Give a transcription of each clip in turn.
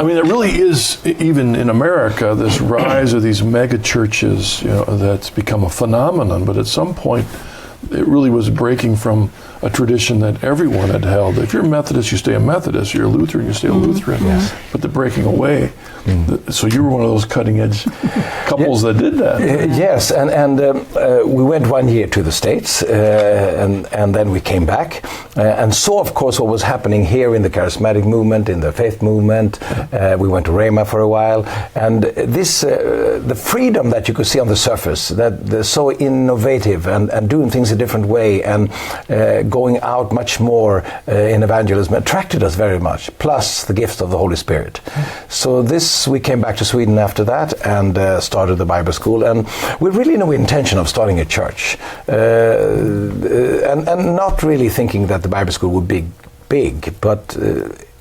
I mean, it really is, even in America, this rise of these mega churches, that's become a phenomenon. But at some point, it really was breaking from a tradition that everyone had held. If you're a Methodist, you stay a Methodist. You're a Lutheran, you stay a Lutheran. Yes. But the breaking away. So you were one of those cutting-edge couples that did that. Yes, and we went 1 year to the States, and then we came back and saw, of course, what was happening here in the charismatic movement, in the faith movement. We went to Rhema for a while, and this the freedom that you could see on the surface, that they're so innovative and doing things a different way, and going out much more in evangelism attracted us very much, plus the gift of the Holy Spirit. So we came back to Sweden after that and started the Bible school, and with really no intention of starting a church, and not really thinking that the Bible school would be big, but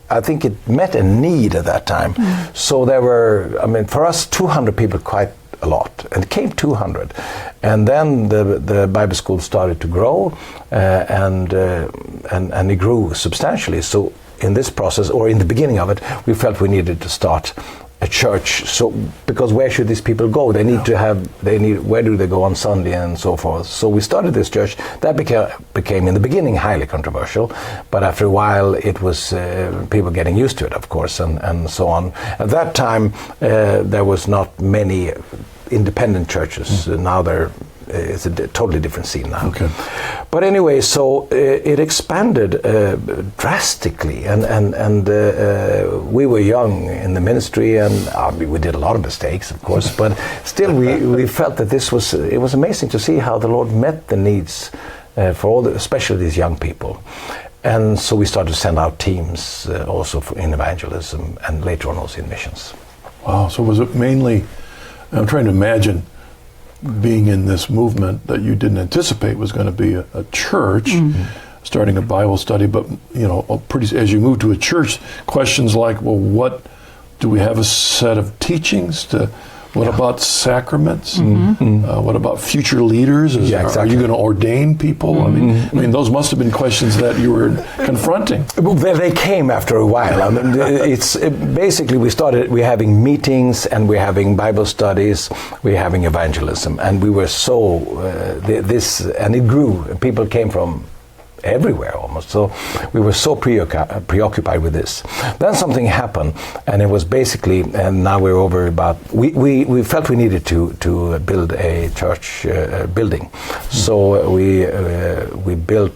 I think it met a need at that time. So there were, for us, 200 people, quite a lot, and it came 200, and then the Bible school started to grow, and it grew substantially. So in this process, or in the beginning of it, we felt we needed to start a church. So because where should these people go? Where do they go on Sunday and so forth? So we started this church that became in the beginning highly controversial, but after a while it was people getting used to it, of course, and so on. At that time there was not many independent churches. Now it's a totally different scene now. Okay. But anyway, so it expanded drastically, and we were young in the ministry, and we did a lot of mistakes, of course, but still we felt that it was amazing to see how the Lord met the needs for especially these young people. And so we started to send out teams also in evangelism, and later on also in missions. Wow, so was it mainly, I'm trying to imagine, being in this movement that you didn't anticipate was going to be a church, starting a Bible study, but as you move to a church, questions like, well, what do we have, a set of teachings to? What about sacraments? What about future leaders? Are you going to ordain people? I mean, those must have been questions that you were confronting. Well, they came after a while. Basically we're having meetings, and we're having Bible studies, we're having evangelism, and we were and it grew. People came from everywhere almost. So we were so preoccupied with this. Then something happened, and it was basically, and now we're over about, we felt we needed to build a church building. So we built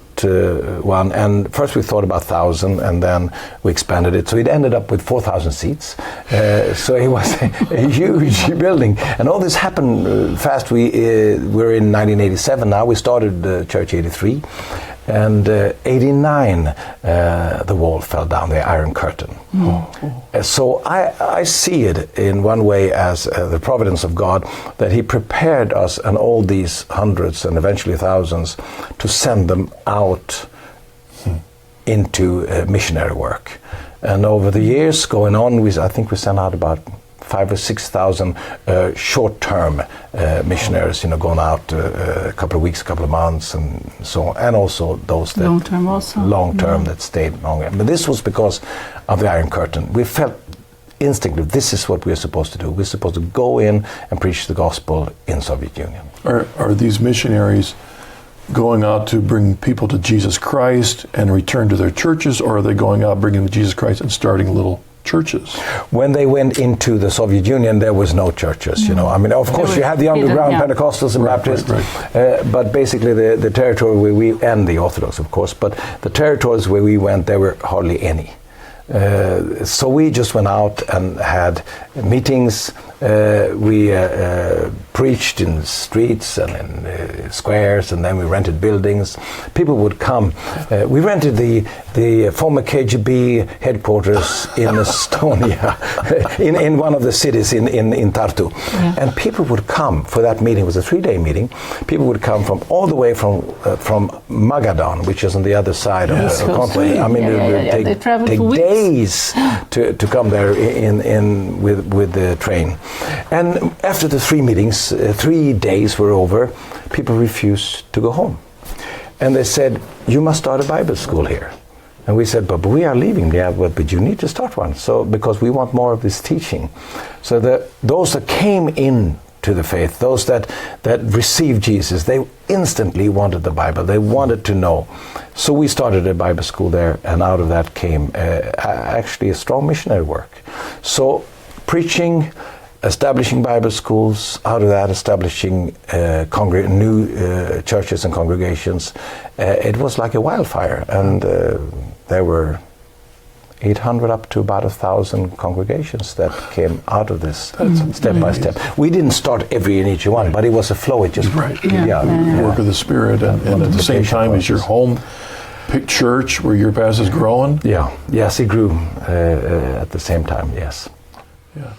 one, and first we thought about 1,000, and then we expanded it. So it ended up with 4,000 seats. So it was a huge building, and all this happened fast. We're in 1987 now. We started the church 83. And 89, the wall fell down, the Iron Curtain. So I see it in one way as the providence of God, that He prepared us and all these hundreds and eventually thousands to send them out into missionary work. And over the years going on, I think we sent out about 5,000 or 6,000 short-term missionaries, going out a couple of weeks, a couple of months, and so on, and also those that long-term that stayed longer. But this was because of the Iron Curtain. We felt instinctively this is what we're supposed to do. We're supposed to go in and preach the gospel in Soviet Union. Are these missionaries going out to bring people to Jesus Christ and return to their churches, or are they going out bringing them to Jesus Christ and starting little churches? When they went into the Soviet Union, there was no churches, of course you had the underground Pentecostals and Baptists, but basically the territory where and the Orthodox, of course, but the territories where we went, there were hardly any. So we just went out and had meetings. We preached in the streets and in squares, and then we rented buildings. People would come. We rented the former KGB headquarters in Estonia, in one of the cities in Tartu. And people would come for that meeting. It was a 3-day meeting. People would come from all the way from Magadan, which is on the other side of the continent. They take days to come there with the train. And after the 3 meetings, 3 days were over, people refused to go home. And they said, you must start a Bible school here. And we said, but we are leaving. Yeah, but you need to start one. So because we want more of this teaching. So those that came in to the faith, those that received Jesus, they instantly wanted the Bible. They wanted to know. So we started a Bible school there, and out of that came actually a strong missionary work. So preaching, establishing Bible schools, out of that establishing new churches and congregations. It was like a wildfire, and there were 800 up to about 1,000 congregations that came out of this step by step. We didn't start every and each one, but it was a flow. It just The work of the Spirit, and at the same time as your home church where your pastor's growing. Yes, it grew at the same time. Yes. Yeah.